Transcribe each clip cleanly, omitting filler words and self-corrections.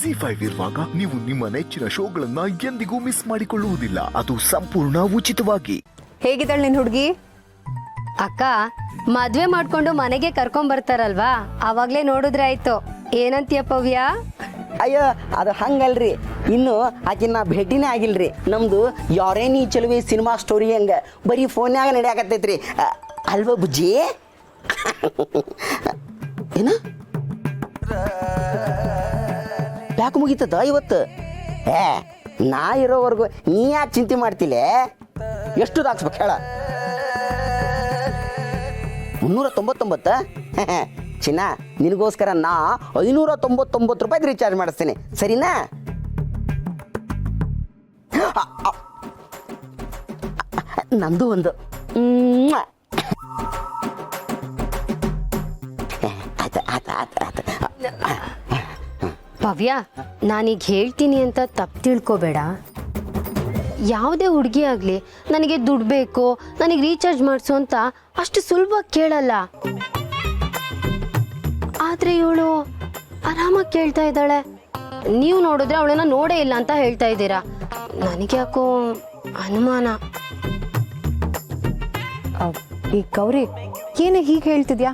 ZEE5 ಇರುವಾಗ ನೀವು ನಿಮ್ಮ ನೆಚ್ಚಿನ ಶೋಗಳನ್ನ ಎಂದಿಗೂ ಮಿಸ್ ಮಾಡಿಕೊಳ್ಳುವುದಿಲ್ಲ. ಅದು ಸಂಪೂರ್ಣ ಉಚಿತವಾಗಿ. ಹೇಗಿದ್ದಾಳೆ ನಿನ್ ಹುಡುಗಿ? ಅಕ್ಕ, ಮದ್ವೆ ಮಾಡ್ಕೊಂಡು ಮನೆಗೆ ಕರ್ಕೊಂಡ್ ಬರ್ತಾರಲ್ವಾ, ಅವಾಗ್ಲೇ ನೋಡಿದ್ರೆ ಆಯ್ತು. ಏನಂತೀಯ ಪವ್ಯ? ಅಯ್ಯೋ ಅದು ಹಂಗಲ್ರಿ, ಇನ್ನು ಆಕಿನ ಭೇಟಿನೇ ಆಗಿಲ್ರಿ. ನಮ್ದು ಯಾರೇನಿ ಚಲುವೆ ಸಿನಿಮಾ ಸ್ಟೋರಿ ಹಂಗೆ ಬರೀ ಫೋನ್ಯಾಗ ನಡೆಯಾಕತ್ತೈತ್ರಿ. ಅಲ್ವಾ ಬುಜ್ಜಿ? ಏನ ಯಾಕೆ ಮುಗೀತದ ಇವತ್ತು? ನಾ ಇರೋವರೆಗೂ ನೀ ಯಾಕೆ ಚಿಂತೆ ಮಾಡ್ತಿಲ್ಲ? ಎಷ್ಟು ಹಾಕ್ಸ್ಬೇಕು ಹೇಳ? 399? ಚಿನ್ನ, ನಿನಗೋಸ್ಕರ ನಾ 599 ರೂಪಾಯಿ ರೀಚಾರ್ಜ್ ಮಾಡಿಸ್ತೀನಿ, ಸರಿನಾ? ನಂದು ಒಂದು. ಪವ್ಯ, ನಾನೀಗ ಹೇಳ್ತೀನಿ ಅಂತ ತಪ್ಪು ತಿಳ್ಕೊಬೇಡ. ಯಾವುದೇ ಹುಡುಗಿ ಆಗಲಿ ನನಗೆ ದುಡ್ಡು ಬೇಕು, ನನಗೆ ರೀಚಾರ್ಜ್ ಮಾಡಿಸು ಅಂತ ಅಷ್ಟು ಸುಲಭವಾಗಿ ಕೇಳಲ್ಲ. ಆದರೆ ಇವಳು ಆರಾಮಾಗಿ ಕೇಳ್ತಾ ಇದ್ದಾಳೆ. ನೀವು ನೋಡಿದ್ರೆ ಅವಳನ್ನ ನೋಡೇ ಇಲ್ಲ ಅಂತ ಹೇಳ್ತಾ ಇದ್ದೀರಾ. ನನಗೆ ಯಾಕೋ ಅನುಮಾನ. ಈ ಗೌರಿ, ಏನೇ ಹೀಗೆ ಹೇಳ್ತಿದ್ಯಾ?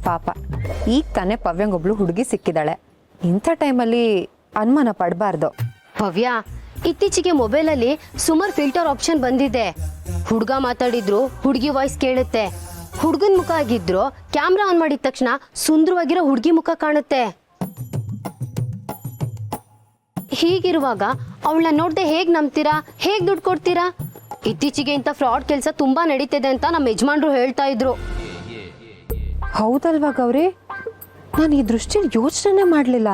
ಪಾಪ, ಈಗ ತಾನೇ ಪವ್ಯಂಗೊಬ್ಳು ಹುಡುಗಿ ಸಿಕ್ಕಿದ್ದಾಳೆ. ಇಂಥ ಟೈಮಲ್ಲಿ ಅನುಮಾನ ಪಡಬಾರ್ದು. ಪವ್ಯ, ಇತ್ತೀಚೆಗೆ ಮೊಬೈಲಲ್ಲಿ ಸುಮಾರು ಫಿಲ್ಟರ್ ಆಪ್ಷನ್ ಬಂದಿದೆ. ಹುಡುಗ ಮಾತಾಡಿದ್ರು ಹುಡುಗಿ ವಾಯ್ಸ್ ಕೇಳುತ್ತೆ. ಹುಡುಗನ ಮುಖ ಆಗಿದ್ರು ಕ್ಯಾಮ್ರಾ ಆನ್ ಮಾಡಿದ ತಕ್ಷಣ ಸುಂದರವಾಗಿರೋ ಹುಡುಗಿ ಮುಖ ಕಾಣುತ್ತೆ. ಹೀಗಿರುವಾಗ ಅವಳನ್ನ ನೋಡ್ದೆ ಹೇಗ್ ನಂಬ್ತೀರಾ? ಹೇಗ್ ದುಡ್ಡು ಕೊಡ್ತೀರಾ? ಇತ್ತೀಚೆಗೆ ಇಂಥ ಫ್ರಾಡ್ ಕೆಲಸ ತುಂಬಾ ನಡೀತಿದೆ ಅಂತ ನಮ್ಮ ಯಜಮಾನ್ರು ಹೇಳ್ತಾ ಇದ್ರು. ಹೌದಲ್ವಾ ಗೌರಿ? ನಾನು ಈ ದೃಷ್ಟಿಯಲ್ಲಿ ಯೋಚನೆ ಮಾಡಲಿಲ್ಲ.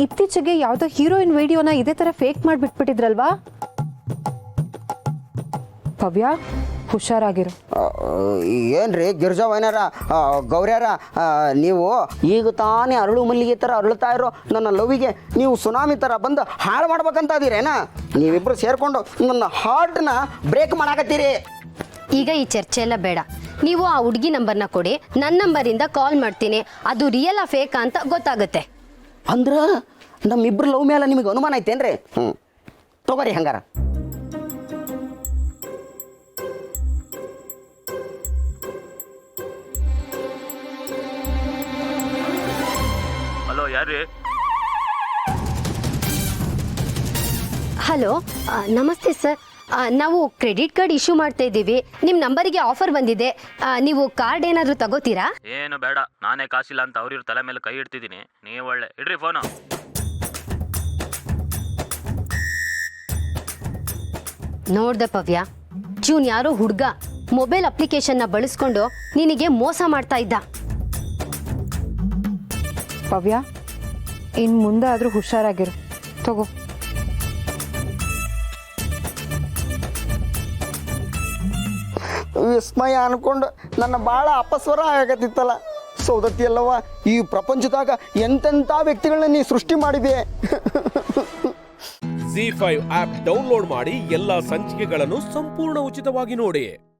ಇತ್ತೀಚೆಗೆ ಯಾವುದೋ ಹೀರೋಯಿನ್ ವಿಡಿಯೋನ ಇದೇ ಥರ ಫೇಕ್ ಮಾಡಿಬಿಟ್ಬಿಟ್ಟಿದ್ರಲ್ವಾ? ಪವ್ಯ, ಹುಷಾರಾಗಿರು. ಏನ್ರಿ ಗಿರ್ಜಾವಯ್ಯನಾರ, ಗೌರ್ಯಾರ, ನೀವು ಈಗ ತಾನೇ ಅರಳು ಮಲ್ಲಿಗೆ ಥರ ಅರಳುತ್ತಾ ಇರೋ ನನ್ನ ಲವ್ವಿಗೆ ನೀವು ಸುನಾಮಿ ಥರ ಬಂದು ಹಾಳು ಮಾಡ್ಬೇಕಂತ ಇದೀರೇನ? ನೀವಿಬ್ಬರು ಸೇರಿಕೊಂಡು ನನ್ನ ಹಾರ್ಟ್ನ ಬ್ರೇಕ್ ಮಾಡಾಕತ್ತೀರಿ. ಈಗ ಈ ಚರ್ಚೆ ಎಲ್ಲ ಬೇಡ. ನೀವು ಆ ಹುಡುಗಿ ನಂಬರ್ನ ಕೊಡಿ, ನನ್ನ ನಂಬರಿಂದ ಕಾಲ್ ಮಾಡ್ತೀನಿ. ಅದು ರಿಯಲ್ ಆ ಫೇಕ್ ಅಂತ ಗೊತ್ತಾಗುತ್ತೆ. ಅಂದ್ರ ನಮ್ಮಿಬ್ರು ಲವ್ ಮೇಲೆ ನಿಮಗೆ ಅನುಮಾನ ಐತೇನ್ರಿ? ತಗೋರಿ ಹಂಗಾರ. ಹಲೋ, ಯಾರ್ರಿ? ಹಲೋ, ನಮಸ್ತೆ ಸರ್. ನಾವು ಕ್ರೆಡಿಟ್ ಕಾರ್ಡ್ ಇಶ್ಯೂ ಮಾಡ್ತಾ ಇದ್ದೀವಿ. ನಿಮ್ಮ ನಂಬರಿಗೆ ಆಫರ್ ಬಂದಿದೆ. ನೀವು ಕಾರ್ಡ್ ಏನಾದರೂ ತಗೋತೀರಾ? ಏನು ಬೇಡ, ನಾನೇ ಕಾಸಿಲ್ಲ ಅಂತ ಅವ್ರಿವ್ರ ತಲೆ ಮೇಲೆ ಕೈ ಇಡ್ತಿದ್ದೀನಿ. ನೀವು ಒಳ್ಳೆ ಇಡ್ರಿ ಫೋನು. ನೋಡ್ದೆ ಪವ್ಯ, ಜೂನ್ ಯಾರೋ ಹುಡುಗ ಮೊಬೈಲ್ ಅಪ್ಲಿಕೇಶನ್ನ ಬಳಸ್ಕೊಂಡು ನಿನಗೆ ಮೋಸ ಮಾಡ್ತಾ ಇದ್ದ. ಪವ್ಯ, ಇನ್ನು ಮುಂದೆ ಆದರೂ ಹುಷಾರಾಗಿರು. ತಗೋ. ವಿಸ್ಮಯ ಅನ್ಕೊಂಡು ನನ್ನ ಭಾಳ ಅಪಸ್ವರ ಆಗತ್ತಿತ್ತಲ್ಲ. ಸೌದತ್ತಿ ಅಲ್ಲವ, ಈ ಪ್ರಪಂಚದಾಗ ಎಂತೆಂಥ ವ್ಯಕ್ತಿಗಳನ್ನ ನೀ ಸೃಷ್ಟಿ ಮಾಡಿದೆ. ZEE5 ಆಪ್ ಡೌನ್ಲೋಡ್ ಮಾಡಿ ಎಲ್ಲಾ ಸಂಚಿಕೆಗಳನ್ನು ಸಂಪೂರ್ಣ ಉಚಿತವಾಗಿ ನೋಡಿ.